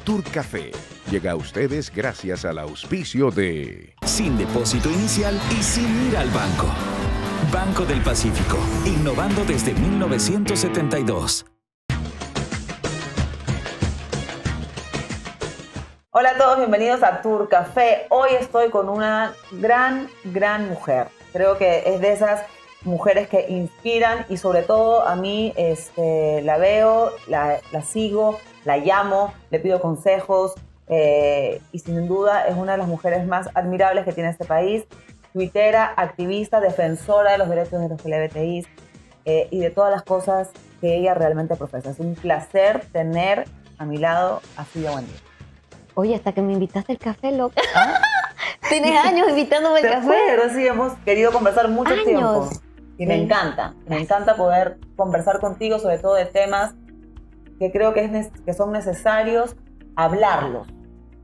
Tour Café llega a ustedes gracias al auspicio de... Sin depósito inicial y sin ir al banco. Banco del Pacífico, innovando desde 1972. Hola a todos, bienvenidos a Tour Café. Hoy estoy con una gran mujer. Creo que es de esas mujeres que inspiran y sobre todo a mí la veo, la sigo, la llamo, le pido consejos y sin duda es una de las mujeres más admirables que tiene este país. Tuitera, activista, defensora de los derechos de los LGBTI y de todas las cosas que ella realmente profesa. Es un placer tener a mi lado a Silvia Buendía. Oye, hasta que me invitaste al café, loca. Tienes años invitándome al café. Pero sí, hemos querido conversar mucho tiempo. Y sí. Me encanta poder conversar contigo sobre todo de temas que creo que son necesarios hablarlos.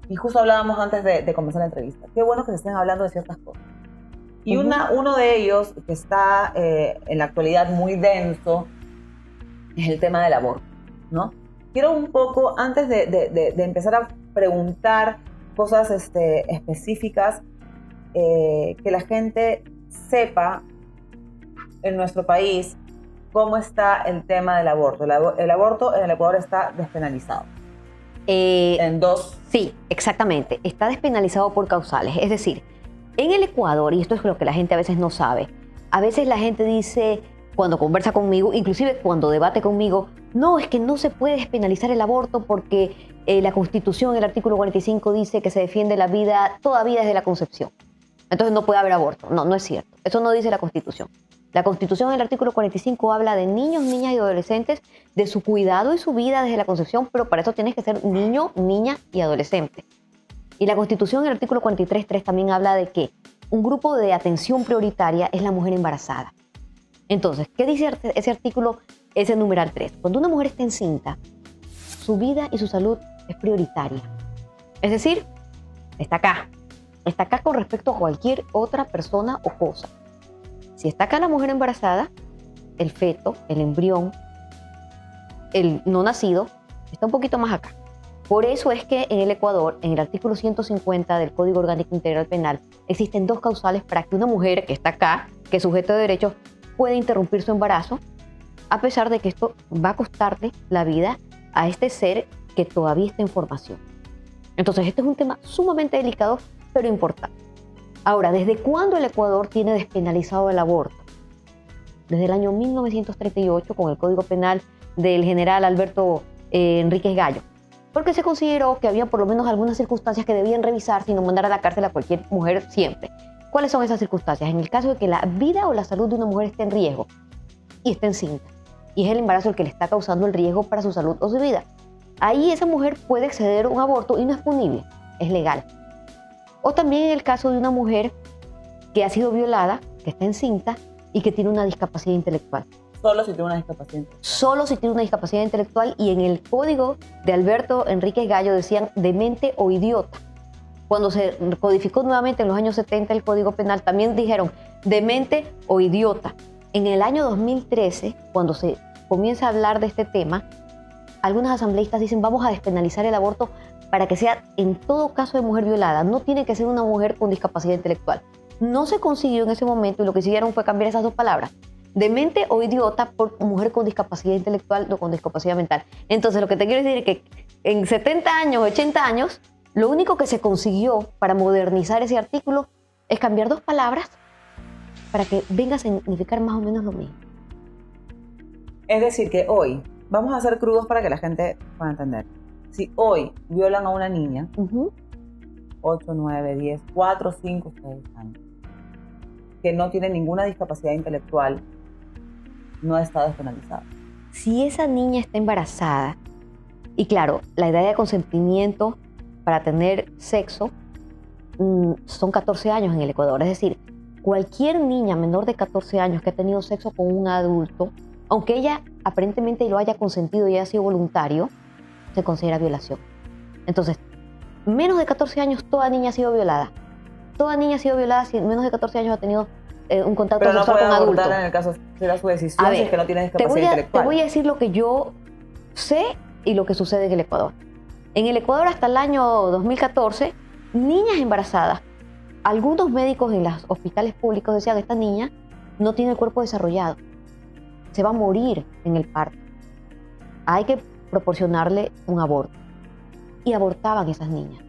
Y justo hablábamos antes de comenzar la entrevista. Qué bueno que se estén hablando de ciertas cosas. Y uno de ellos que está en la actualidad muy denso es el tema del aborto, ¿no? Quiero un poco, antes de empezar a preguntar cosas específicas, que la gente sepa en nuestro país cómo está el tema del aborto. El aborto en el Ecuador está despenalizado. En dos. Sí, exactamente. Está despenalizado por causales. Es decir, en el Ecuador, y esto es lo que la gente a veces no sabe, a veces la gente dice, cuando conversa conmigo, inclusive cuando debate conmigo, no, es que no se puede despenalizar el aborto porque la Constitución, el artículo 45, dice que se defiende la vida, toda vida desde la concepción. Entonces no puede haber aborto. No, no es cierto. Eso no dice la Constitución. La Constitución, en el artículo 45, habla de niños, niñas y adolescentes, de su cuidado y su vida desde la concepción, pero para eso tienes que ser niño, niña y adolescente. Y la Constitución, en el artículo 43.3, también habla de que un grupo de atención prioritaria es la mujer embarazada. Entonces, ¿qué dice ese artículo, ese numeral 3? Cuando una mujer está encinta, su vida y su salud es prioritaria. Es decir, está acá con respecto a cualquier otra persona o cosa. Si está acá la mujer embarazada, el feto, el embrión, el no nacido, está un poquito más acá. Por eso es que en el Ecuador, en el artículo 150 del Código Orgánico Integral Penal, existen dos causales para que una mujer que está acá, que es sujeto de derechos, pueda interrumpir su embarazo, a pesar de que esto va a costarle la vida a este ser que todavía está en formación. Entonces, este es un tema sumamente delicado, pero importante. Ahora, ¿desde cuándo el Ecuador tiene despenalizado el aborto? Desde el año 1938, con el Código Penal del general Alberto Enríquez Gallo, porque se consideró que había por lo menos algunas circunstancias que debían revisarse y no mandar a la cárcel a cualquier mujer siempre. ¿Cuáles son esas circunstancias? En el caso de que la vida o la salud de una mujer esté en riesgo y esté encinta, y es el embarazo el que le está causando el riesgo para su salud o su vida, ahí esa mujer puede acceder a un aborto y no es punible, es legal. O también en el caso de una mujer que ha sido violada, que está encinta y que tiene una discapacidad intelectual. Solo si tiene una discapacidad intelectual. Solo si tiene una discapacidad intelectual, y en el código de Alberto Enríquez Gallo decían demente o idiota. Cuando se codificó nuevamente en los años 70 el Código Penal, también dijeron demente o idiota. En el año 2013, cuando se comienza a hablar de este tema, algunas asambleístas dicen vamos a despenalizar el aborto para que sea en todo caso de mujer violada. No tiene que ser una mujer con discapacidad intelectual. No se consiguió en ese momento y lo que hicieron fue cambiar esas dos palabras. Demente o idiota por mujer con discapacidad intelectual o con discapacidad mental. Entonces lo que te quiero decir es que en 70 años, 80 años, lo único que se consiguió para modernizar ese artículo es cambiar dos palabras para que venga a significar más o menos lo mismo. Es decir, que hoy, vamos a ser crudos para que la gente pueda entender. Si hoy violan a una niña, 8, 9, 10, 4, 5, 6 años, que no tiene ninguna discapacidad intelectual, no está despenalizada. Si esa niña está embarazada, y claro, la edad de consentimiento para tener sexo son 14 años en el Ecuador, es decir, cualquier niña menor de 14 años que ha tenido sexo con un adulto, aunque ella aparentemente lo haya consentido y haya sido voluntario, se considera violación. Entonces, menos de 14 años, toda niña ha sido violada. Toda niña ha sido violada si menos de 14 años ha tenido un contacto sexual con adulto. Pero no puede abortar en el caso de su decisión si es que no tiene discapacidad intelectual. Te voy a decir lo que yo sé y lo que sucede en el Ecuador. En el Ecuador hasta el año 2014, niñas embarazadas, algunos médicos en los hospitales públicos decían, esta niña no tiene el cuerpo desarrollado, se va a morir en el parto. Hay que proporcionarle un aborto. Y abortaban esas niñas,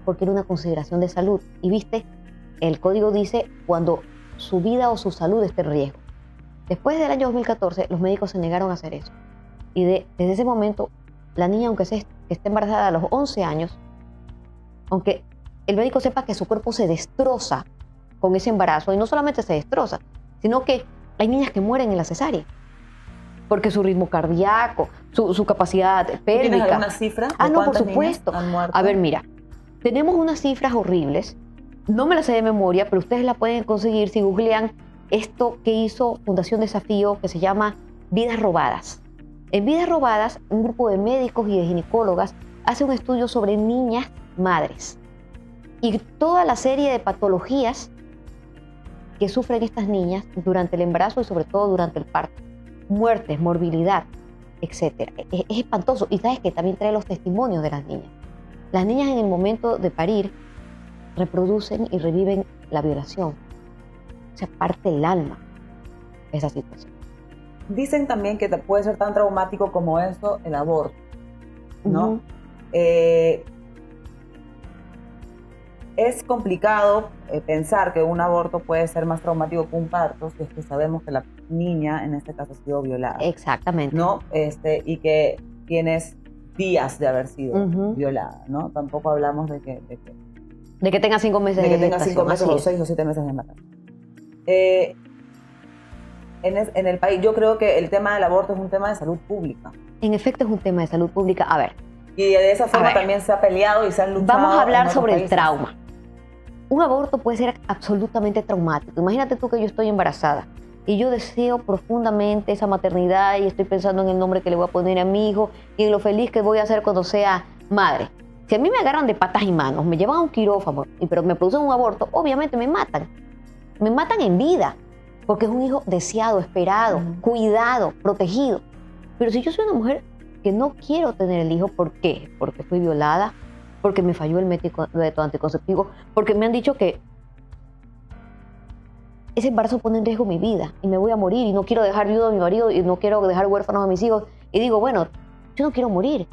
porque era una consideración de salud. Y viste, el código dice cuando su vida o su salud esté en riesgo. Después del año 2014, los médicos se negaron a hacer eso. Y desde ese momento, la niña, aunque esté embarazada a los 11 años, aunque el médico sepa que su cuerpo se destroza con ese embarazo, y no solamente se destroza, sino que hay niñas que mueren en la cesárea, porque su ritmo cardíaco, su capacidad pélvica. ¿Tienes alguna cifra? No, por supuesto. Han muerto? A ver, mira, tenemos unas cifras horribles, no me las sé de memoria, pero ustedes la pueden conseguir si googlean esto que hizo Fundación Desafío, que se llama Vidas Robadas. En Vidas Robadas, un grupo de médicos y de ginecólogas hace un estudio sobre niñas madres y toda la serie de patologías que sufren estas niñas durante el embarazo y sobre todo durante el parto. Muertes, morbilidad, etc. Es espantoso. Y sabes que también trae los testimonios de las niñas. Las niñas en el momento de parir reproducen y reviven la violación. O sea, parte el alma esa situación. Dicen también que puede ser tan traumático como eso el aborto, ¿no? Uh-huh. Es complicado pensar que un aborto puede ser más traumático que un parto si es que sabemos que la niña en este caso ha sido violada. Exactamente. ¿No? Y que tienes días de haber sido violada, ¿no? Tampoco hablamos de que tenga 5 meses de de que tenga 5 meses o así 6 o 7 meses de embarazo. En el país, yo creo que el tema del aborto es un tema de salud pública. En efecto, es un tema de salud pública. A ver. Y de esa forma también se ha peleado y se han luchado. Vamos a hablar sobre países. el trauma. Un aborto puede ser absolutamente traumático. Imagínate tú que yo estoy embarazada y yo deseo profundamente esa maternidad y estoy pensando en el nombre que le voy a poner a mi hijo y en lo feliz que voy a ser cuando sea madre. Si a mí me agarran de patas y manos, me llevan a un quirófano, pero me producen un aborto, obviamente me matan. Me matan en vida, porque es un hijo deseado, esperado, cuidado, protegido. Pero si yo soy una mujer que no quiero tener el hijo, ¿por qué? Porque fui violada, porque me falló el método anticonceptivo, porque me han dicho que ese embarazo pone en riesgo mi vida y me voy a morir y no quiero dejar viudo a mi marido y no quiero dejar huérfanos a mis hijos. Y digo, bueno, yo no quiero morir.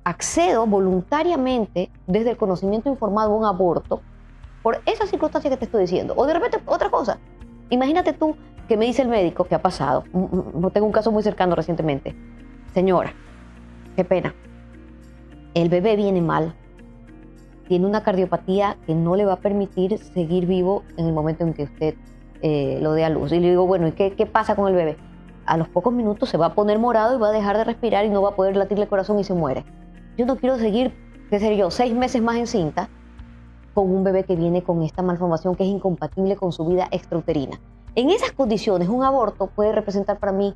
Accedo voluntariamente desde el conocimiento informado a un aborto por esa circunstancia que te estoy diciendo. O de repente otra cosa. Imagínate tú que me dice el médico que ha pasado. Tengo un caso muy cercano recientemente. Señora, qué pena. El bebé viene mal. Tiene una cardiopatía que no le va a permitir seguir vivo en el momento en que usted lo dé a luz. Y le digo, bueno, ¿y qué pasa con el bebé? A los pocos minutos se va a poner morado y va a dejar de respirar y no va a poder latirle el corazón y se muere. Yo no quiero seguir, 6 meses más encinta con un bebé que viene con esta malformación que es incompatible con su vida extrauterina. En esas condiciones, un aborto puede representar para mí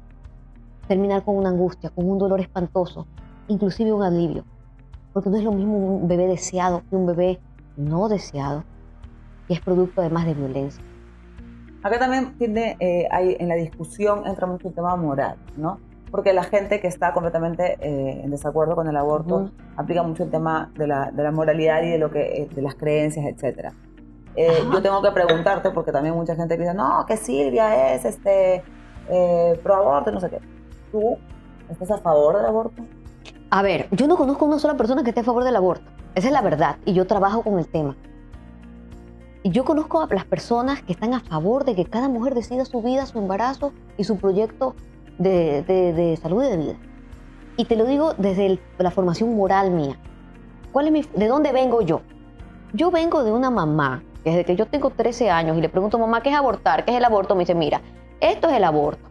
terminar con una angustia, con un dolor espantoso, inclusive un alivio. Porque no es lo mismo un bebé deseado que un bebé no deseado, que es producto además de violencia. Acá también en la discusión entra mucho el tema moral, ¿no? Porque la gente que está completamente en desacuerdo con el aborto aplica mucho el tema de la moralidad y de las creencias, etc. Yo tengo que preguntarte, porque también mucha gente piensa, no, que Silvia es pro aborto, no sé qué. ¿Tú estás a favor del aborto? A ver, yo no conozco una sola persona que esté a favor del aborto. Esa es la verdad, y yo trabajo con el tema. Y yo conozco a las personas que están a favor de que cada mujer decida su vida, su embarazo y su proyecto de salud y de vida. Y te lo digo desde la formación moral mía. ¿De dónde vengo yo? Yo vengo de una mamá que desde que yo tengo 13 años y le pregunto, mamá, ¿qué es abortar? ¿Qué es el aborto? Me dice, mira, esto es el aborto.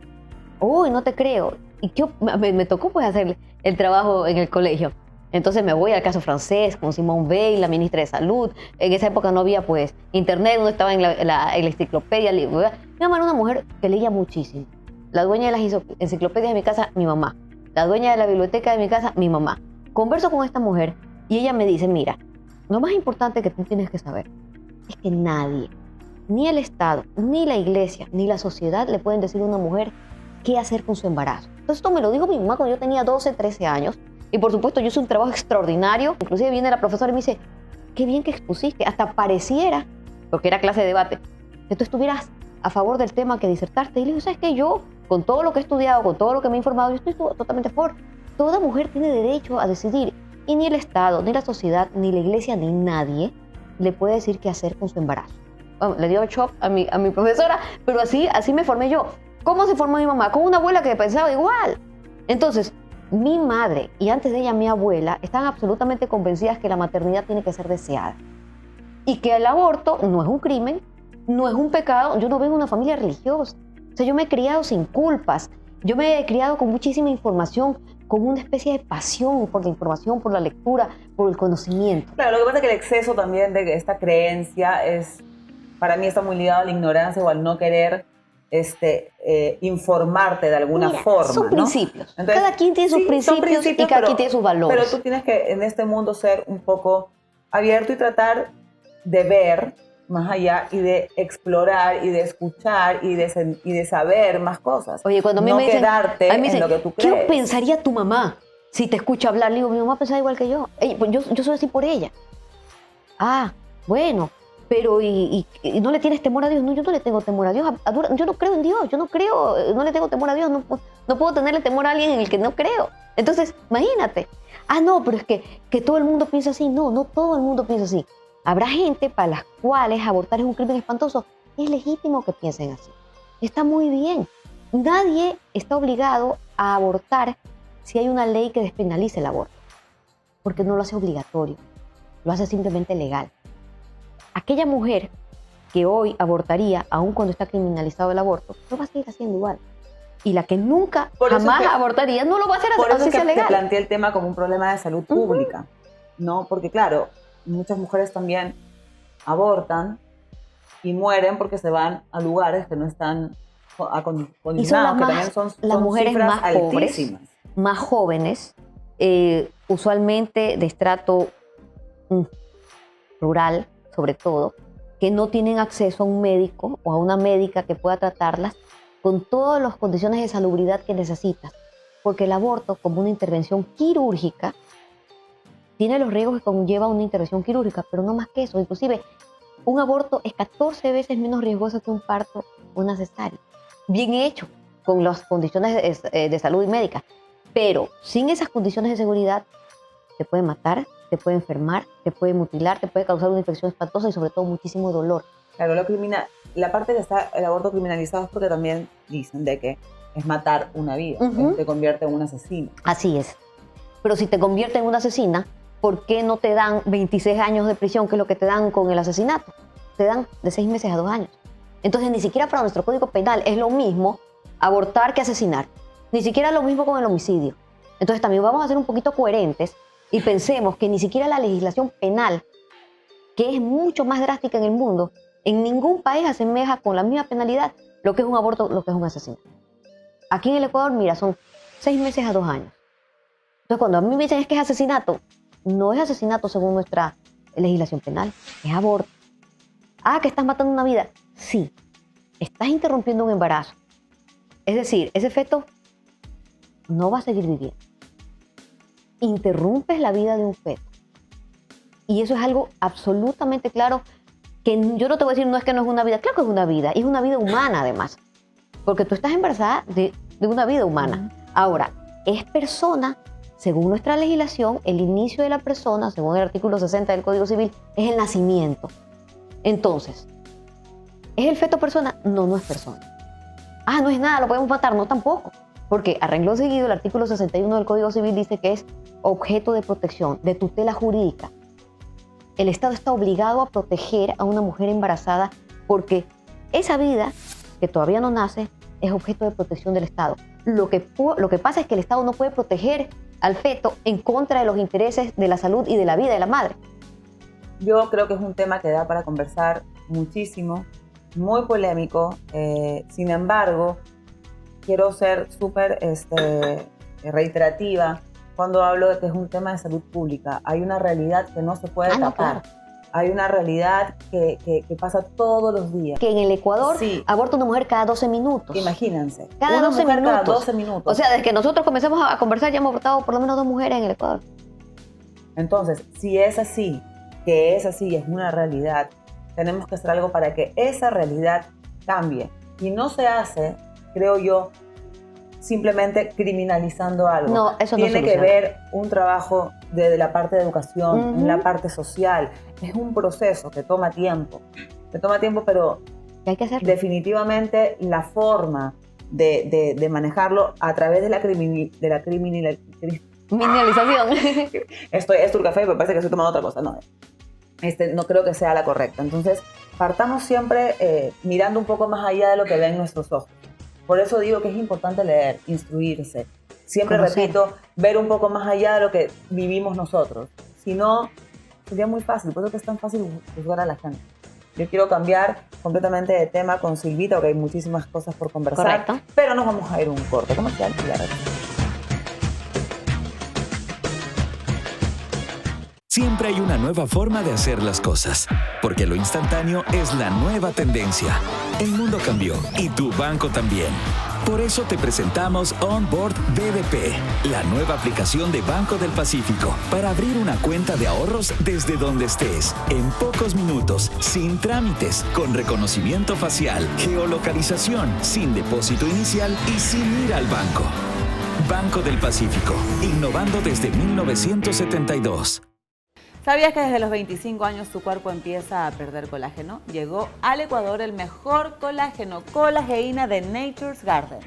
Uy, no te creo. Y me tocó pues hacer el trabajo en el colegio. Entonces me voy al caso francés con Simone Veil, la ministra de Salud. En esa época no había pues internet, uno estaba en la enciclopedia. Mi mamá era una mujer que leía muchísimo. La dueña de las enciclopedias de mi casa, mi mamá. La dueña de la biblioteca de mi casa, mi mamá. Converso con esta mujer y ella me dice, mira, lo más importante que tú tienes que saber es que nadie, ni el Estado, ni la iglesia, ni la sociedad le pueden decir a una mujer qué hacer con su embarazo. Entonces esto me lo dijo mi mamá cuando yo tenía 12, 13 años. Y por supuesto, yo hice un trabajo extraordinario. Inclusive viene la profesora y me dice, qué bien que expusiste. Hasta pareciera, porque era clase de debate, que tú estuvieras a favor del tema que disertaste. Y le digo, ¿sabes qué? Yo, con todo lo que he estudiado, con todo lo que me he informado, yo estoy totalmente a favor. Toda mujer tiene derecho a decidir. Y ni el Estado, ni la sociedad, ni la iglesia, ni nadie le puede decir qué hacer con su embarazo. Bueno, le dio el shock a mi profesora, pero así me formé yo. ¿Cómo se formó mi mamá? Con una abuela que pensaba igual. Entonces, mi madre y antes de ella mi abuela estaban absolutamente convencidas que la maternidad tiene que ser deseada. Y que el aborto no es un crimen, no es un pecado. Yo no vengo de una familia religiosa. O sea, yo me he criado sin culpas. Yo me he criado con muchísima información, con una especie de pasión por la información, por la lectura, por el conocimiento. Claro, lo que pasa es que el exceso también de esta creencia para mí está muy ligado a la ignorancia o al no querer informarte de alguna forma. Son principios. Entonces, cada quien tiene sus principios y cada quien tiene sus valores. Pero tú tienes que en este mundo ser un poco abierto y tratar de ver más allá y de explorar y de escuchar y de saber más cosas. Oye, cuando a mí no me dicen, quedarte en lo que tú crees. ¿Qué pensaría tu mamá si te escucha hablar? Le digo, mi mamá pensaba igual que yo. Yo soy así por ella. Ah, bueno, pero ¿y no le tienes temor a Dios? No, yo no le tengo temor a Dios. Yo no creo en Dios, no le tengo temor a Dios. No puedo tenerle temor a alguien en el que no creo. Entonces, imagínate. Ah, no, pero es que todo el mundo piensa así. No todo el mundo piensa así. Habrá gente para las cuales abortar es un crimen espantoso. Es legítimo que piensen así. Está muy bien. Nadie está obligado a abortar si hay una ley que despenalice el aborto. Porque no lo hace obligatorio. Lo hace simplemente legal. Aquella mujer que hoy abortaría, aun cuando está criminalizado el aborto, lo va a seguir haciendo igual. Y la que nunca, jamás abortaría, no lo va a hacer por así eso sea legal. Te planteé el tema como un problema de salud pública, ¿no? Porque claro, muchas mujeres también abortan y mueren porque se van a lugares que no están acondicionados, y son que también son las mujeres cifras más pobres, altísimas. más jóvenes, usualmente de estrato rural, sobre todo, que no tienen acceso a un médico o a una médica que pueda tratarlas con todas las condiciones de salubridad que necesitas. Porque el aborto, como una intervención quirúrgica, tiene los riesgos que conlleva una intervención quirúrgica, pero no más que eso. Inclusive, un aborto es 14 veces menos riesgoso que un parto o una cesárea. Bien hecho, con las condiciones de salud y médica. Pero sin esas condiciones de seguridad, te puede matar, te puede enfermar, te puede mutilar, te puede causar una infección espantosa y sobre todo muchísimo dolor. Claro, la parte que está el aborto criminalizado es porque también dicen de que es matar una vida, te convierte en un asesino. Así es. Pero si te convierte en una asesina, ¿por qué no te dan 26 años de prisión, que es lo que te dan con el asesinato? Te dan de 6 meses a 2 años. Entonces, ni siquiera para nuestro Código Penal es lo mismo abortar que asesinar. Ni siquiera lo mismo con el homicidio. Entonces, también vamos a ser un poquito coherentes y pensemos que ni siquiera la legislación penal, que es mucho más drástica en el mundo, en ningún país asemeja con la misma penalidad lo que es un aborto, lo que es un asesinato. Aquí en el Ecuador, mira, son 6 meses a 2 años. Entonces, cuando a mí me dicen es que es asesinato, no es asesinato según nuestra legislación penal, es aborto. Ah, que estás matando una vida. Sí, estás interrumpiendo un embarazo. Es decir, ese feto no va a seguir viviendo. Interrumpes la vida de un feto. Y eso es algo absolutamente claro, que yo no te voy a decir, no es que no es una vida. Claro que es una vida, y es una vida humana además. Porque tú estás embarazada de una vida humana. Ahora, es persona, según nuestra legislación, el inicio de la persona, según el artículo 60 del Código Civil, es el nacimiento. Entonces, ¿es el feto persona? No, no es persona. Ah, no es nada, lo podemos matar. No, tampoco. Porque a renglón seguido, el artículo 61 del Código Civil dice que es objeto de protección, de tutela jurídica. El Estado está obligado a proteger a una mujer embarazada porque esa vida, que todavía no nace, es objeto de protección del Estado. Lo que pasa es que el Estado no puede proteger al feto en contra de los intereses de la salud y de la vida de la madre. Yo creo que es un tema que da para conversar muchísimo, muy polémico. Sin embargo, quiero ser súper reiterativa cuando hablo de que es un tema de salud pública. Hay una realidad que no se puede tapar. Claro. hay una realidad que pasa todos los días. Que en el Ecuador Sí. aborta una mujer cada 12 minutos. Imagínense. Cada una 12 mujer minutos. cada 12 minutos. O sea, desde que nosotros comenzamos a conversar ya hemos abortado por lo menos 2 mujeres en el Ecuador. Entonces, si es así, que es así, es una realidad, tenemos que hacer algo para que esa realidad cambie. Y no se hace, creo yo, simplemente criminalizando algo. No, eso no Tiene que soluciona. ver un trabajo desde la parte de educación, Ujú. en la parte social. Es un proceso que toma tiempo. Que toma tiempo, pero Y hay que hacerlo. definitivamente la forma de manejarlo a través de la criminalización. Minimalización. Es Turcafé, pero parece que estoy tomando otra cosa. No, no creo que sea la correcta. Entonces, partamos siempre mirando un poco más allá de lo que ven nuestros ojos. Por eso digo que es importante leer, instruirse. Siempre Conocer. repito, ver un poco más allá de lo que vivimos nosotros. Si no, sería muy fácil. Por eso que es tan fácil juzgar a la gente. Yo quiero cambiar completamente de tema con Silvita, porque hay muchísimas cosas por conversar. Correcto. Pero nos vamos a ir a un corte comercial y ya regresamos. Siempre hay una nueva forma de hacer las cosas, porque lo instantáneo es la nueva tendencia. El mundo cambió y tu banco también. Por eso te presentamos Onboard BDP, la nueva aplicación de Banco del Pacífico para abrir una cuenta de ahorros desde donde estés, en pocos minutos, sin trámites, con reconocimiento facial, geolocalización, sin depósito inicial y sin ir al banco. Banco del Pacífico, innovando desde 1972. ¿Sabías que desde los 25 años tu cuerpo empieza a perder colágeno? Llegó al Ecuador el mejor colágeno, colageína de Nature's Garden.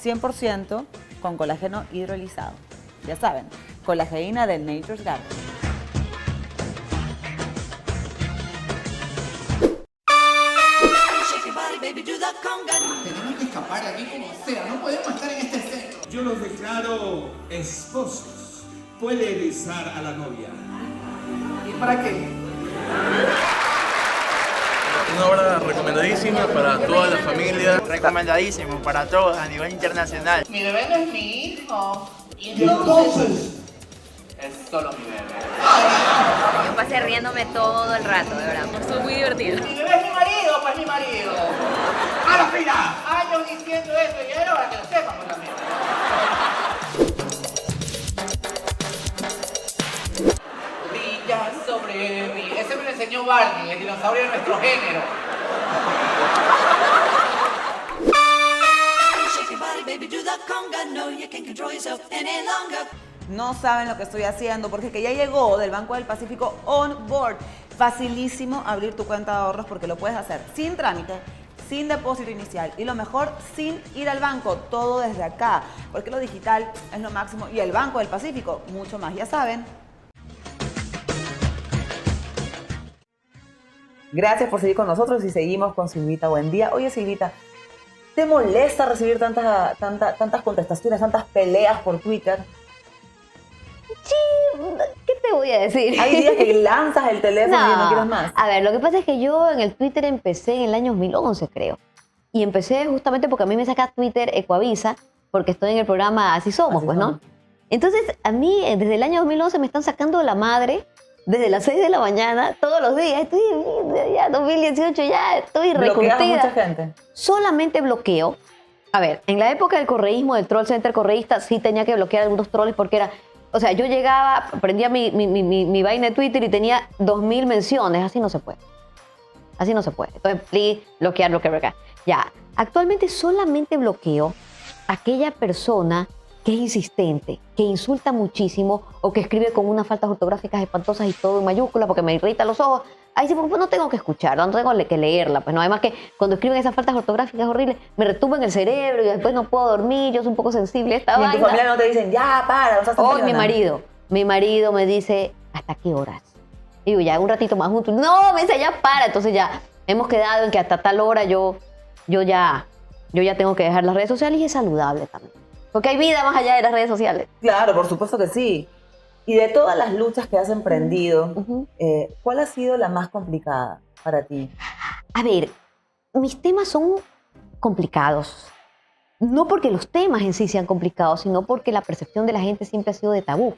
100% con colágeno hidrolizado. Ya saben, colageína de Nature's Garden. Tenemos que escapar de aquí como sea, no podemos estar en este centro. Yo los declaro esposos. Puede besar a la novia. ¿Y para qué? Una obra recomendadísima para toda la familia. Recomendadísimo para todos a nivel internacional. Mi bebé no es mi hijo. Y entonces es solo mi bebé. Yo pasé riéndome todo el rato, de verdad. Estuvo muy divertido. Mi bebé es mi marido, pues mi marido. ¡A la fila! Años diciendo eso y era hora que lo sepamos también. Brilla sobre mí. Ese me lo enseñó Barney, el dinosaurio de nuestro género. No saben lo que estoy haciendo porque que ya llegó del Banco del Pacífico Onboard. Facilísimo abrir tu cuenta de ahorros porque lo puedes hacer sin trámite, sin depósito inicial y lo mejor, sin ir al banco, todo desde acá, porque lo digital es lo máximo y el Banco del Pacífico mucho más, ya saben. Gracias por seguir con nosotros y seguimos con Silvita. Buen día. Oye, Silvita, ¿te molesta recibir tantas contestaciones, tantas peleas por Twitter? ¿Qué te voy a decir? Hay días que lanzas el teléfono y no quieres más. A ver, lo que pasa es que yo en el Twitter empecé en el año 2011, creo. Y empecé justamente porque a mí me saca Twitter Ecuavisa, porque estoy en el programa Así Somos, Así pues, Somos. ¿no? Entonces, a mí, desde el año 2011 me están sacando de la madre, desde las 6 de la mañana, todos los días. Estoy ya 2018, ya estoy Bloqueas a recurtida. mucha gente. Solamente bloqueo. A ver, en la época del correísmo, del troll center correísta, sí tenía que bloquear algunos trolls porque era... O sea, yo llegaba, prendía mi vaina de Twitter y tenía 2000 menciones. Así no se puede. Así no se puede. Entonces, please, bloquear. Ya, actualmente solamente bloqueo a aquella persona que es insistente, que insulta muchísimo o que escribe con unas faltas ortográficas espantosas y todo en mayúscula porque me irrita los ojos. Ahí sí, pues no tengo que escucharla, no tengo que leerla. Pues no, además que cuando escriben esas faltas ortográficas horribles, me retumban el cerebro y después no puedo dormir. Yo soy un poco sensible a esta Y en vaina. tu familia no te dicen, ya, para, no seas tan Hoy mi peleona. marido me dice, ¿hasta qué horas? Y digo, ya un ratito más juntos. No, me dice, ya para. Entonces ya hemos quedado en que hasta tal hora yo ya tengo que dejar las redes sociales y es saludable también. Porque hay vida más allá de las redes sociales. Claro, por supuesto que sí. Y de todas las luchas que has emprendido, Ujú. ¿cuál ha sido la más complicada para ti? A ver, mis temas son complicados. No porque los temas en sí sean complicados, sino porque la percepción de la gente siempre ha sido de tabú.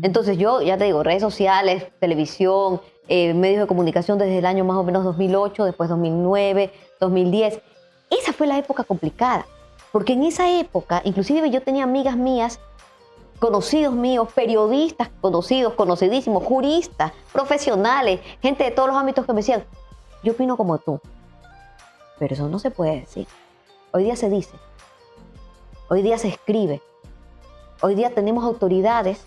Entonces yo, ya te digo, redes sociales, televisión, medios de comunicación desde el año más o menos 2008, después 2009, 2010. Esa fue la época complicada, porque en esa época, inclusive yo tenía amigas mías, conocidos míos, periodistas conocidos, conocidísimos, juristas, profesionales, gente de todos los ámbitos que me decían, yo opino como tú, pero eso no se puede decir. Hoy día se dice, hoy día se escribe, hoy día tenemos autoridades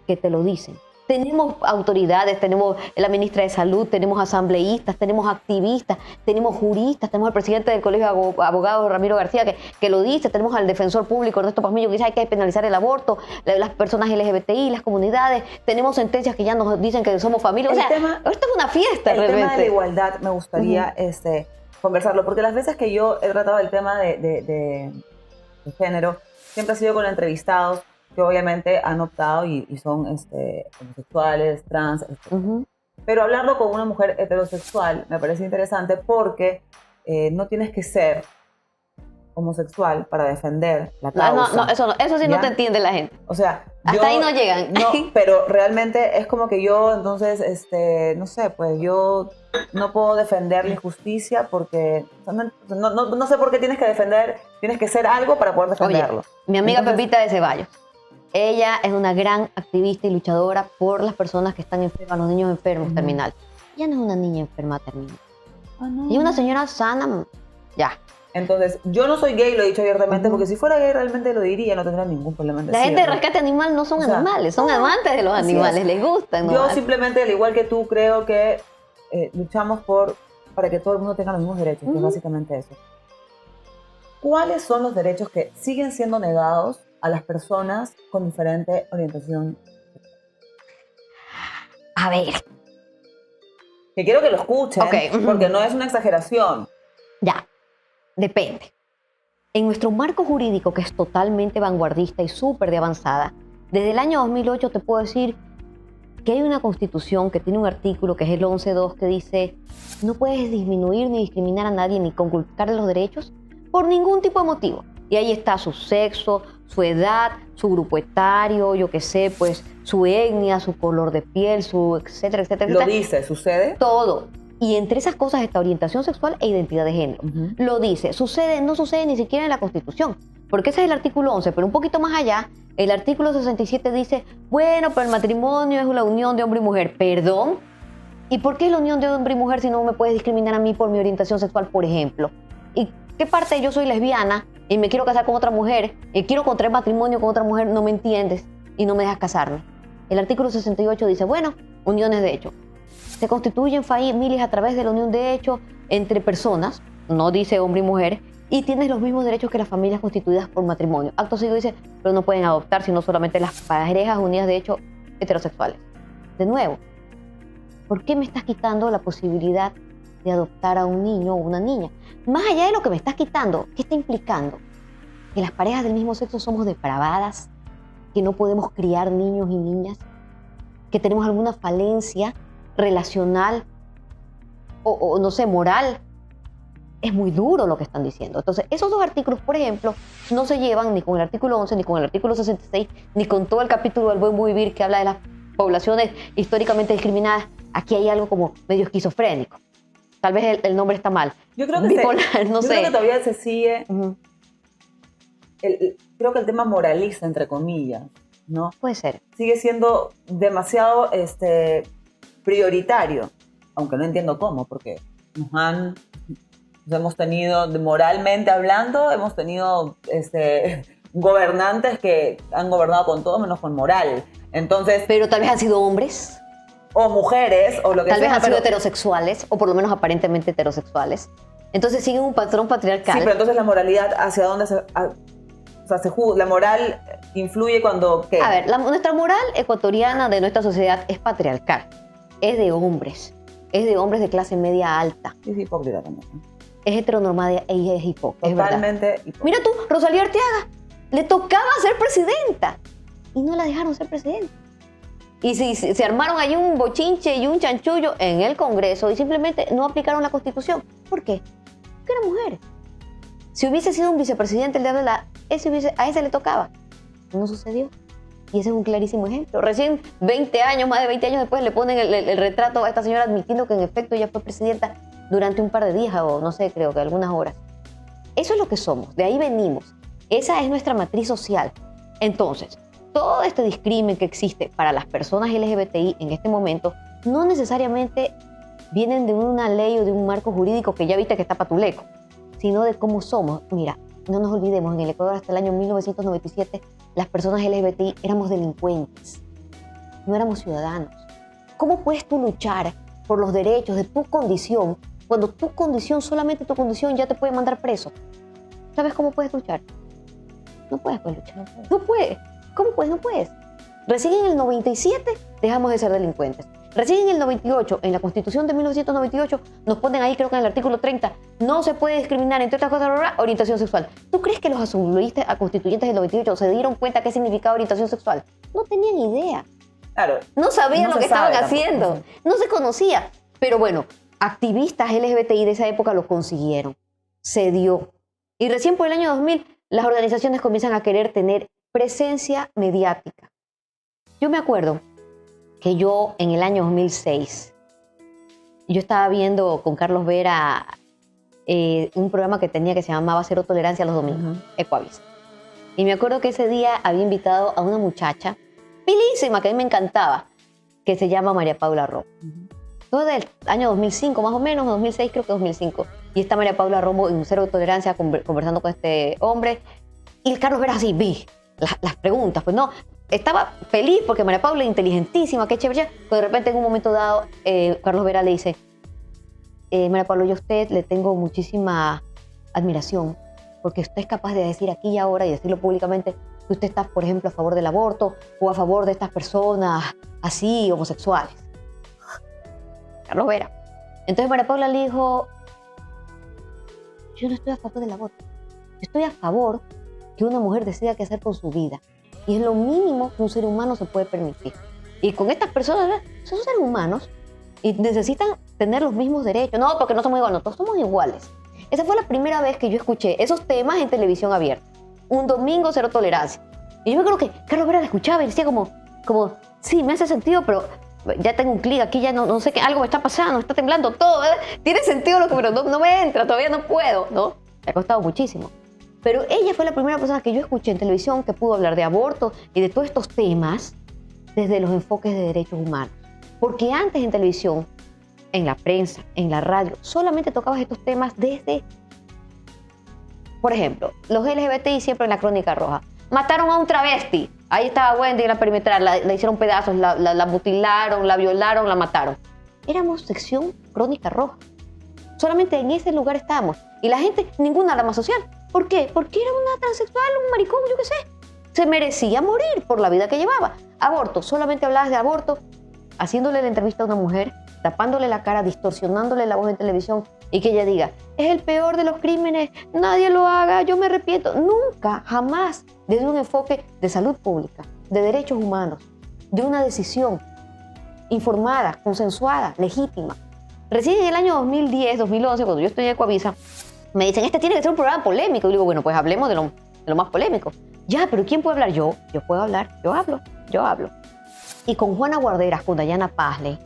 que te lo dicen. Tenemos autoridades, tenemos la ministra de Salud, tenemos asambleístas, tenemos activistas, tenemos juristas, tenemos al presidente del Colegio de Abogados, Ramiro García, que lo dice, tenemos al defensor público, Ernesto Pazmiño, que dice que hay que penalizar el aborto, las personas LGBTI, las comunidades, tenemos sentencias que ya nos dicen que somos familia. O sea, esto es una fiesta realmente. El tema de la igualdad me gustaría conversarlo, porque las veces que yo he tratado el tema de género, siempre ha sido con entrevistados que obviamente han optado y son homosexuales, trans, pero hablarlo con una mujer heterosexual me parece interesante porque no tienes que ser homosexual para defender la causa. Eso sí, ¿ya? No te entiende la gente. O sea, hasta ahí no llegan. No, pero realmente es como que yo, entonces, no sé, pues yo no puedo defender la injusticia porque no sé por qué tienes que ser algo para poder defenderlo. Oye, mi amiga Pepita de Ceballos, ella es una gran activista y luchadora por las personas que están enfermas, los niños enfermos terminales. Ella no es una niña enferma terminal. Ella es una señora sana, ya. Entonces, yo no soy gay, lo he dicho abiertamente, porque si fuera gay realmente lo diría, no tendría ningún problema en decirlo. La gente de rescate animal no son animales, son amantes de los animales, les gustan. Yo simplemente, al igual que tú, creo que luchamos para que todo el mundo tenga los mismos derechos, que es básicamente eso. ¿Cuáles son los derechos que siguen siendo negados a las personas con diferente orientación? A ver. Que quiero que lo escuchen, porque no es una exageración. Ya, depende. En nuestro marco jurídico, que es totalmente vanguardista y súper de avanzada, desde el año 2008 te puedo decir que hay una constitución que tiene un artículo, que es el 11.2, que dice no puedes disminuir ni discriminar a nadie ni conculcarle los derechos por ningún tipo de motivo. Y ahí está su sexo, su edad, su grupo etario, yo qué sé, pues su etnia, su color de piel, su etcétera, etcétera. ¿Lo dice? ¿Sucede? Todo. Y entre esas cosas está orientación sexual e identidad de género. Lo dice. ¿Sucede? No sucede ni siquiera en la Constitución. Porque ese es el artículo 11, pero un poquito más allá, el artículo 67 dice, bueno, pero el matrimonio es la unión de hombre y mujer. ¿Perdón? ¿Y por qué es la unión de hombre y mujer si no me puedes discriminar a mí por mi orientación sexual, por ejemplo? ¿Y qué parte de yo soy lesbiana y me quiero casar con otra mujer y quiero contraer matrimonio con otra mujer, no me entiendes y no me dejas casarme? El artículo 68 dice, bueno, uniones de hecho. Se constituyen familias a través de la unión de hecho entre personas, no dice hombre y mujer, y tienes los mismos derechos que las familias constituidas por matrimonio. Acto seguido dice, pero no pueden adoptar, sino solamente las parejas unidas de hecho heterosexuales. De nuevo, ¿por qué me estás quitando la posibilidad de adoptar a un niño o una niña? Más allá de lo que me estás quitando, ¿qué está implicando? Que las parejas del mismo sexo somos depravadas, que no podemos criar niños y niñas, que tenemos alguna falencia relacional o no sé, moral. Es muy duro lo que están diciendo. Entonces, esos dos artículos, por ejemplo, no se llevan ni con el artículo 11, ni con el artículo 66, ni con todo el capítulo del buen vivir que habla de las poblaciones históricamente discriminadas. Aquí hay algo como medio esquizofrénico. Tal vez el nombre está mal. Yo creo que bipolar, no sé. Creo que todavía se sigue. Creo que el tema moralista, entre comillas, ¿no? Puede ser. Sigue siendo demasiado prioritario, aunque no entiendo cómo, porque hemos tenido, moralmente hablando, hemos tenido gobernantes que han gobernado con todo menos con moral. Entonces, pero tal vez han sido hombres. O mujeres, o lo que sea. Tal vez han sido heterosexuales, o por lo menos aparentemente heterosexuales. Entonces siguen un patrón patriarcal. Sí, pero entonces la moralidad, ¿hacia dónde la moral influye cuando ¿qué? A ver, nuestra moral ecuatoriana de nuestra sociedad es patriarcal. Es de hombres. Es de hombres de clase media alta. Es hipócrita también. Es heteronormada y es hipócrita. Totalmente hipócrita. Mira tú, Rosalía Arteaga, le tocaba ser presidenta y no la dejaron ser presidenta. Y se armaron ahí un bochinche y un chanchullo en el Congreso y simplemente no aplicaron la Constitución. ¿Por qué? Porque era mujer. Si hubiese sido un vicepresidente el día de a ese le tocaba. No sucedió. Y ese es un clarísimo ejemplo. Recién 20 años, más de 20 años después, le ponen el retrato a esta señora admitiendo que en efecto ella fue presidenta durante un par de días o no sé, creo que algunas horas. Eso es lo que somos, de ahí venimos. Esa es nuestra matriz social. Entonces, todo este discrimen que existe para las personas LGBTI en este momento no necesariamente vienen de una ley o de un marco jurídico que ya viste que está patuleco, sino de cómo somos. Mira, no nos olvidemos, en el Ecuador hasta el año 1997 las personas LGBTI éramos delincuentes, no éramos ciudadanos. ¿Cómo puedes tú luchar por los derechos de tu condición cuando tu condición, solamente tu condición, ya te puede mandar preso? ¿Sabes cómo puedes luchar? No puedes luchar. No puedes. ¿Cómo puedes? No puedes. Recién en el 97 dejamos de ser delincuentes. Recién en el 98, en la Constitución de 1998, nos ponen ahí, creo que en el artículo 30, no se puede discriminar, entre otras cosas, orientación sexual. ¿Tú crees que los asambleístas constituyentes del 98 se dieron cuenta qué significaba orientación sexual? No tenían idea. Claro. No sabían lo que estaban haciendo. Tampoco. No se conocía. Pero bueno, activistas LGBTI de esa época lo consiguieron. Se dio. Y recién por el año 2000, las organizaciones comienzan a querer tener presencia mediática. Yo me acuerdo que yo en el año 2006, yo estaba viendo con Carlos Vera un programa que tenía que se llamaba Cero Tolerancia los domingos, Ecuavisa. Y me acuerdo que ese día había invitado a una muchacha pilísima, que a mí me encantaba, que se llama María Paula Romo. Todo del año 2005 más o menos, 2006 creo que 2005. Y está María Paula Romo en Cero Tolerancia conversando con este hombre. Y Carlos Vera así, vi las preguntas, pues no. Estaba feliz porque María Paula es inteligentísima, qué chévere, pero de repente en un momento dado Carlos Vera le dice, María Paula, yo a usted le tengo muchísima admiración porque usted es capaz de decir aquí y ahora y decirlo públicamente que usted está, por ejemplo, a favor del aborto o a favor de estas personas así, homosexuales. Carlos Vera. Entonces María Paula le dijo, yo no estoy a favor del aborto, estoy a favor que una mujer decida qué hacer con su vida. Y es lo mínimo que un ser humano se puede permitir. Y con estas personas, son seres humanos y necesitan tener los mismos derechos. No, porque no somos iguales, no, todos somos iguales. Esa fue la primera vez que yo escuché esos temas en televisión abierta. Un domingo, Cero Tolerancia. Y yo me acuerdo que Carlos Vera la escuchaba y decía como sí, me hace sentido, pero ya tengo un clic aquí, ya no sé qué, algo me está pasando, me está temblando todo. Tiene sentido lo que, pero no me entra, todavía no puedo, ¿no? Me ha costado muchísimo. Pero ella fue la primera persona que yo escuché en televisión que pudo hablar de aborto y de todos estos temas desde los enfoques de derechos humanos. Porque antes en televisión, en la prensa, en la radio, solamente tocabas estos temas desde, por ejemplo, los LGBTI siempre en la Crónica Roja. Mataron a un travesti. Ahí estaba Wendy en la perimetral, la hicieron pedazos, la mutilaron, la violaron, la mataron. Éramos sección Crónica Roja. Solamente en ese lugar estábamos. Y la gente, ninguna alarma social. ¿Por qué? Porque era una transexual, un maricón, yo qué sé. Se merecía morir por la vida que llevaba. Aborto, solamente hablabas de aborto, haciéndole la entrevista a una mujer, tapándole la cara, distorsionándole la voz en televisión y que ella diga, es el peor de los crímenes, nadie lo haga, yo me arrepiento. Nunca, jamás, desde un enfoque de salud pública, de derechos humanos, de una decisión informada, consensuada, legítima. Recién en el año 2010, 2011, cuando yo estoy en Ecuavisa, me dicen, este tiene que ser un programa polémico. Y digo, bueno, pues hablemos de lo más polémico. Ya, pero ¿quién puede hablar? Yo puedo hablar, yo hablo. Y con Juana Guarderas, con Dayana Pazley,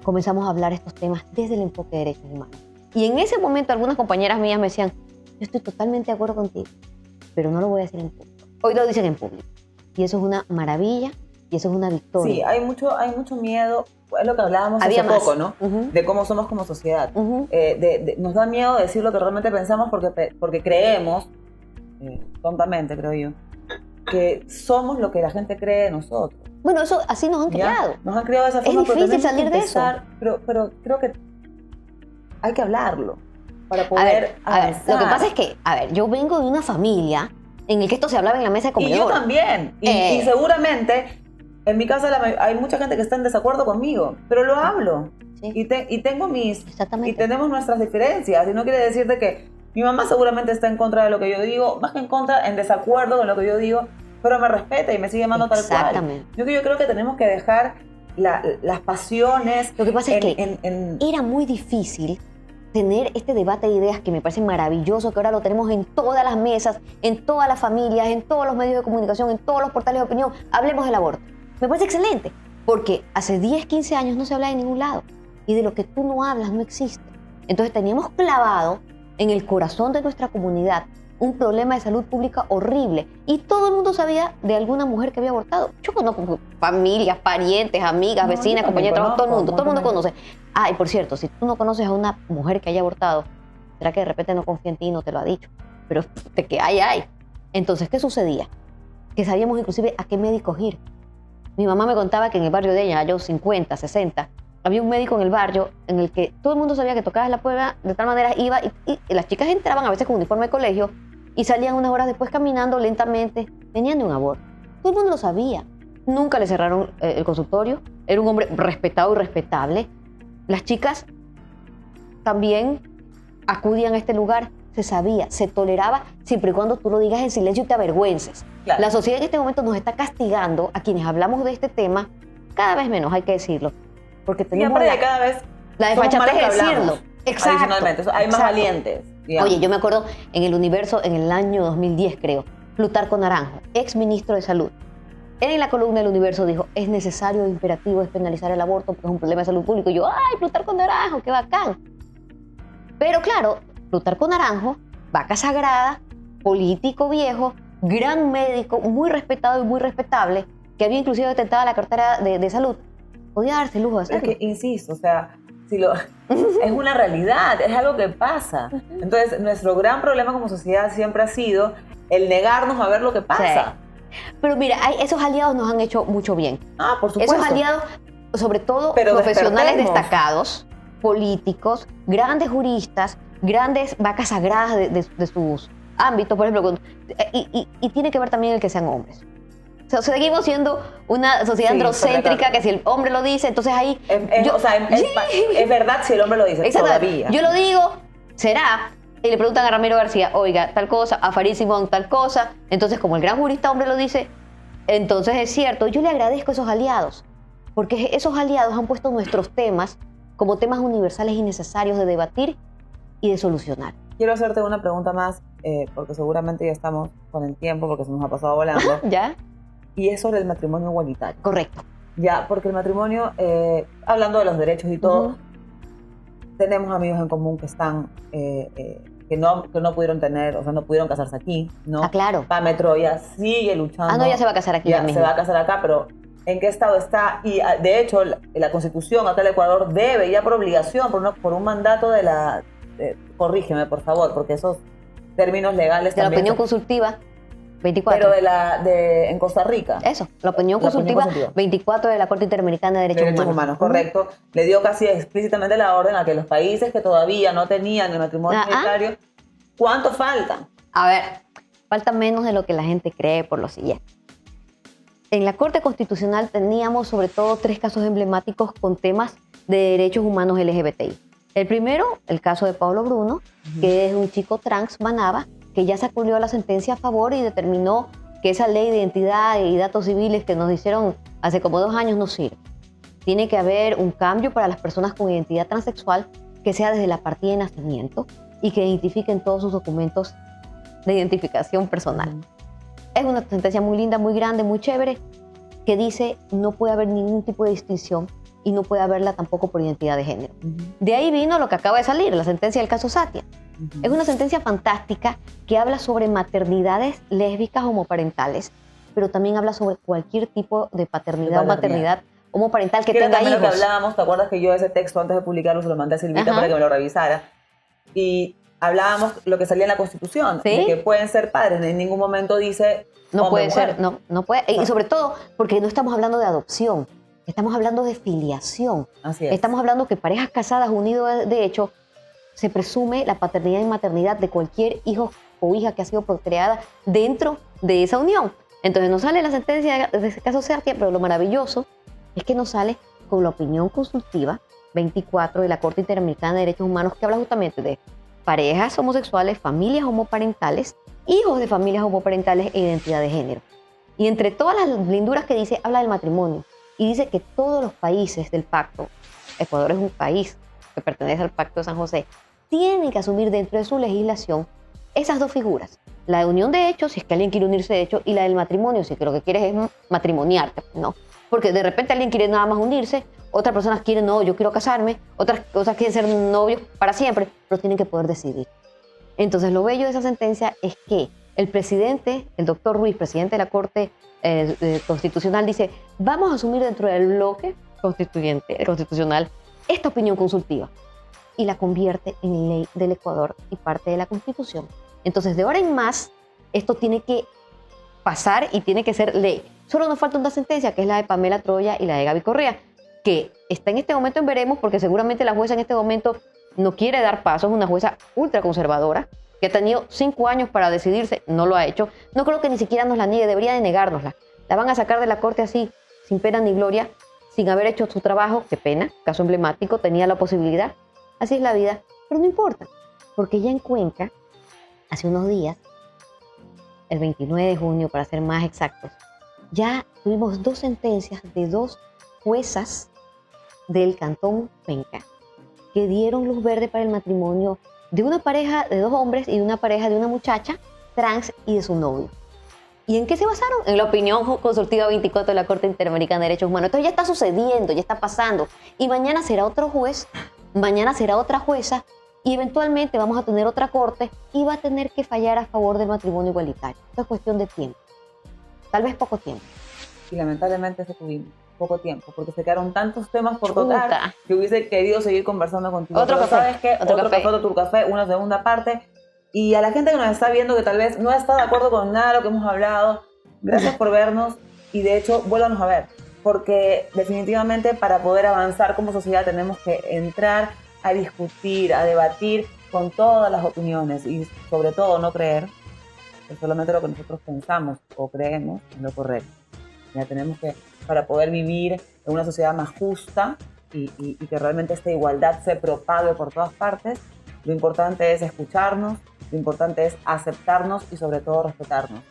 comenzamos a hablar estos temas desde el enfoque de derechos humanos. Y en ese momento algunas compañeras mías me decían, yo estoy totalmente de acuerdo contigo, pero no lo voy a decir en público. Hoy lo dicen en público. Y eso es una maravilla y eso es una victoria. Sí, hay mucho miedo. Es lo que hablábamos hace poco, ¿no? De cómo somos como sociedad. Nos da miedo decir lo que realmente pensamos porque creemos, tontamente creo yo, que somos lo que la gente cree de nosotros. Bueno, eso así nos han criado. Nos han criado de esa forma. Es difícil salir de eso. Pero creo que hay que hablarlo para poder avanzar. Lo que pasa es que, yo vengo de una familia en la que esto se hablaba en la mesa de comedor. Y yo también. Y seguramente en mi casa hay mucha gente que está en desacuerdo conmigo, pero lo hablo. Sí. Y tengo y tenemos nuestras diferencias. Y no quiere decir de que mi mamá seguramente está en contra de lo que yo digo, más que en contra, en desacuerdo con lo que yo digo, pero me respeta y me sigue amando tal cual. Yo creo que tenemos que dejar las pasiones. Lo que pasa es que era muy difícil tener este debate de ideas que me parece maravilloso, que ahora lo tenemos en todas las mesas, en todas las familias, en todos los medios de comunicación, en todos los portales de opinión. Hablemos del aborto. Me parece excelente, porque hace 10, 15 años no se habla de ningún lado. Y de lo que tú no hablas no existe. Entonces teníamos clavado en el corazón de nuestra comunidad un problema de salud pública horrible. Y todo el mundo sabía de alguna mujer que había abortado. Yo conozco familias, parientes, amigas, vecinas, compañeras de trabajo, todo el mundo conoce. Ah, y por cierto, si tú no conoces a una mujer que haya abortado, será que de repente no confía en ti y no te lo ha dicho. Pero de que hay. Entonces, ¿qué sucedía? Que sabíamos inclusive a qué médicos ir. Mi mamá me contaba que en el barrio de ella, yo 50, 60, había un médico en el barrio en el que todo el mundo sabía que tocabas la puerta, de tal manera iba y las chicas entraban a veces con uniforme de colegio y salían unas horas después caminando lentamente, venían de un aborto. Todo el mundo lo sabía. Nunca le cerraron el consultorio. Era un hombre respetado y respetable. Las chicas también acudían a este lugar. Se sabía, se toleraba, siempre y cuando tú lo digas en silencio y te avergüences. Claro. La sociedad en este momento nos está castigando a quienes hablamos de este tema, cada vez menos, hay que decirlo. Porque tenemos cada vez la desfachatez de decirlo. Exacto. Adicionalmente, hay más valientes. Digamos. Oye, yo me acuerdo en el Universo, en el año 2010 creo, Plutarco Naranjo, ex ministro de Salud, él en la columna del Universo dijo, es necesario e imperativo despenalizar el aborto porque es un problema de salud pública. Y yo, ¡ay, Plutarco Naranjo, qué bacán! Pero claro, Plutarco Naranjo, vaca sagrada, político viejo, gran médico, muy respetado y muy respetable, que había inclusive detentado la cartera de salud, podía darse el lujo de hacerlo. Es que, insisto, o sea, es una realidad, es algo que pasa. Entonces, nuestro gran problema como sociedad siempre ha sido el negarnos a ver lo que pasa. Sí. Pero mira, esos aliados nos han hecho mucho bien. Ah, por supuesto. Esos aliados, sobre todo profesionales destacados, políticos, grandes juristas, grandes vacas sagradas de sus ámbitos, por ejemplo, y tiene que ver también el que sean hombres. O sea, seguimos siendo una sociedad androcéntrica que si el hombre lo dice, entonces ahí... es verdad si el hombre lo dice, todavía. Yo lo digo, será, y le preguntan a Ramiro García, oiga, tal cosa, a Farid Simón, tal cosa, entonces como el gran jurista hombre lo dice, entonces es cierto. Yo le agradezco a esos aliados, porque esos aliados han puesto nuestros temas como temas universales y necesarios de debatir y de solucionar. Quiero hacerte una pregunta más, porque seguramente ya estamos con el tiempo, porque se nos ha pasado volando. ¿Ya? Y es sobre el matrimonio igualitario. Correcto. Ya, porque el matrimonio, hablando de los derechos y todo, tenemos amigos en común que están, que no pudieron tener, o sea, no pudieron casarse aquí, ¿no? Ah, claro. Pame Troya sigue luchando. Ah, no, ya se va a casar aquí. Ya se va a casar acá, pero ¿en qué estado está? Y de hecho, la Constitución acá en Ecuador debe, ya por obligación, por un mandato de la... corrígeme, por favor, porque esos términos legales de también... la opinión consultiva 24. Pero en Costa Rica. Eso, la opinión consultiva 24 de la Corte Interamericana de Derechos Humanos. Correcto. Le dio casi explícitamente la orden a que los países que todavía no tenían el matrimonio igualitario, ¿cuánto faltan? A ver, falta menos de lo que la gente cree por lo siguiente. En la Corte Constitucional teníamos sobre todo 3 casos emblemáticos con temas de derechos humanos LGBTI. El primero, el caso de Pablo Bruno, que es un chico trans manaba, que ya sacudió la sentencia a favor y determinó que esa ley de identidad y datos civiles que nos hicieron hace como 2 años no sirve. Tiene que haber un cambio para las personas con identidad transexual que sea desde la partida de nacimiento y que identifiquen todos sus documentos de identificación personal. Es una sentencia muy linda, muy grande, muy chévere, que dice no puede haber ningún tipo de distinción y no puede haberla tampoco por identidad de género. De ahí vino lo que acaba de salir, la sentencia del caso Satia. Es una sentencia fantástica que habla sobre maternidades lésbicas homoparentales, pero también habla sobre cualquier tipo de paternidad o maternidad homoparental que tenga hijos. Lo que hablábamos, ¿te acuerdas que yo ese texto antes de publicarlo se lo mandé a Silvita para que me lo revisara? Y hablábamos lo que salía en la Constitución, de que pueden ser padres, en ningún momento dice no puede ser, no puede. Y sobre todo porque no estamos hablando de adopción, estamos hablando de filiación. Así es. Estamos hablando que parejas casadas unidas de hecho se presume la paternidad y maternidad de cualquier hijo o hija que ha sido procreada dentro de esa unión. Entonces no sale la sentencia de ese caso Satia, pero lo maravilloso es que nos sale con la opinión consultiva 24 de la Corte Interamericana de Derechos Humanos que habla justamente de parejas homosexuales, familias homoparentales, hijos de familias homoparentales e identidad de género. Y entre todas las linduras que dice, habla del matrimonio y dice que todos los países del pacto, Ecuador es un país que pertenece al Pacto de San José, tienen que asumir dentro de su legislación esas dos figuras. La de unión de hecho, si es que alguien quiere unirse de hecho, y la del matrimonio, si es que lo que quieres es matrimoniarte, ¿no? Porque de repente alguien quiere nada más unirse, otras personas quieren, no, yo quiero casarme, otras cosas quieren ser novios para siempre, pero tienen que poder decidir. Entonces, lo bello de esa sentencia es que el presidente, el doctor Ruiz, presidente de la Corte Constitucional, dice, vamos a asumir dentro del bloque constitucional esta opinión consultiva y la convierte en ley del Ecuador y parte de la Constitución. Entonces, de ahora en más, esto tiene que pasar y tiene que ser ley. Solo nos falta una sentencia, que es la de Pamela Troya y la de Gaby Correa, que está en este momento en veremos, porque seguramente la jueza en este momento no quiere dar paso. Es una jueza ultraconservadora, que ha tenido 5 años para decidirse, no lo ha hecho. No creo que ni siquiera nos la niegue, debería de negárnosla. La van a sacar de la corte así, sin pena ni gloria, sin haber hecho su trabajo. Qué pena, caso emblemático, tenía la posibilidad. Así es la vida, pero no importa, porque ya en Cuenca, hace unos días, el 29 de junio para ser más exactos, ya tuvimos 2 sentencias de 2 juezas del Cantón Cuenca que dieron luz verde para el matrimonio de una pareja de 2 hombres y de una pareja de una muchacha trans y de su novio. ¿Y en qué se basaron? En la opinión consultiva 24 de la Corte Interamericana de Derechos Humanos. Entonces ya está sucediendo, ya está pasando. Y mañana será otro juez, mañana será otra jueza, y eventualmente vamos a tener otra corte y va a tener que fallar a favor del matrimonio igualitario. Esto es cuestión de tiempo. Tal vez poco tiempo. Y lamentablemente eso tuvimos poco tiempo, porque se quedaron tantos temas por tocar que hubiese querido seguir conversando contigo. Otro café. ¿Sabes qué? Otro café, otro turcafé, una segunda parte. Y a la gente que nos está viendo que tal vez no está de acuerdo con nada de lo que hemos hablado, gracias por vernos y de hecho vuélvanos a ver, porque definitivamente para poder avanzar como sociedad tenemos que entrar a discutir, a debatir con todas las opiniones y sobre todo no creer que solamente lo que nosotros pensamos o creemos es lo correcto. Ya tenemos que, para poder vivir en una sociedad más justa y que realmente esta igualdad se propague por todas partes, lo importante es escucharnos, lo importante es aceptarnos y sobre todo respetarnos.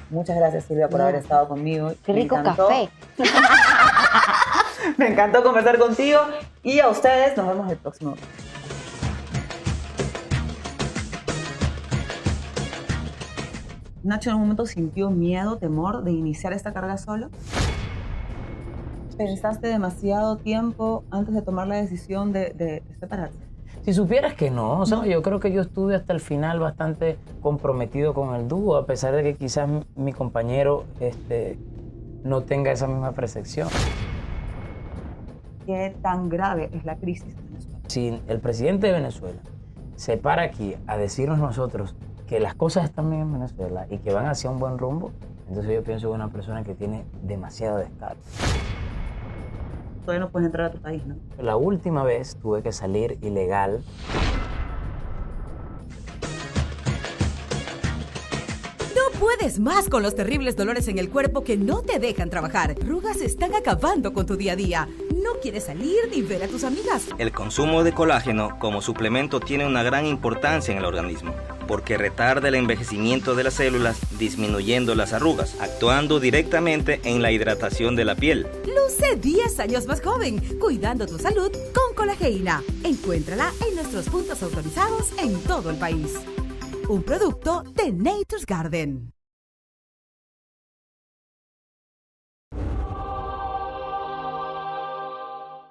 Muchas gracias, Silvia, por haber estado conmigo. Qué rico café. Me encantó conversar contigo y a ustedes nos vemos el próximo. Nacho, ¿en un momento sintió miedo, temor de iniciar esta carrera solo? ¿Pensaste demasiado tiempo antes de tomar la decisión de separarse? Si supieras que no, o sea, yo creo que yo estuve hasta el final bastante comprometido con el dúo, a pesar de que quizás mi compañero no tenga esa misma percepción. ¿Qué tan grave es la crisis en Venezuela? Si el presidente de Venezuela se para aquí a decirnos nosotros que las cosas están bien en Venezuela y que van hacia un buen rumbo, entonces yo pienso que es una persona que tiene demasiado descaro. Todavía no puedes entrar a tu país, ¿no? La última vez tuve que salir ilegal. No puedes más con los terribles dolores en el cuerpo que no te dejan trabajar. Arrugas están acabando con tu día a día. No quieres salir ni ver a tus amigas. El consumo de colágeno como suplemento tiene una gran importancia en el organismo, porque retarda el envejecimiento de las células, disminuyendo las arrugas, actuando directamente en la hidratación de la piel. Luce 10 años más joven, cuidando tu salud con Colageina. Encuéntrala en nuestros puntos autorizados en todo el país. Un producto de Nature's Garden.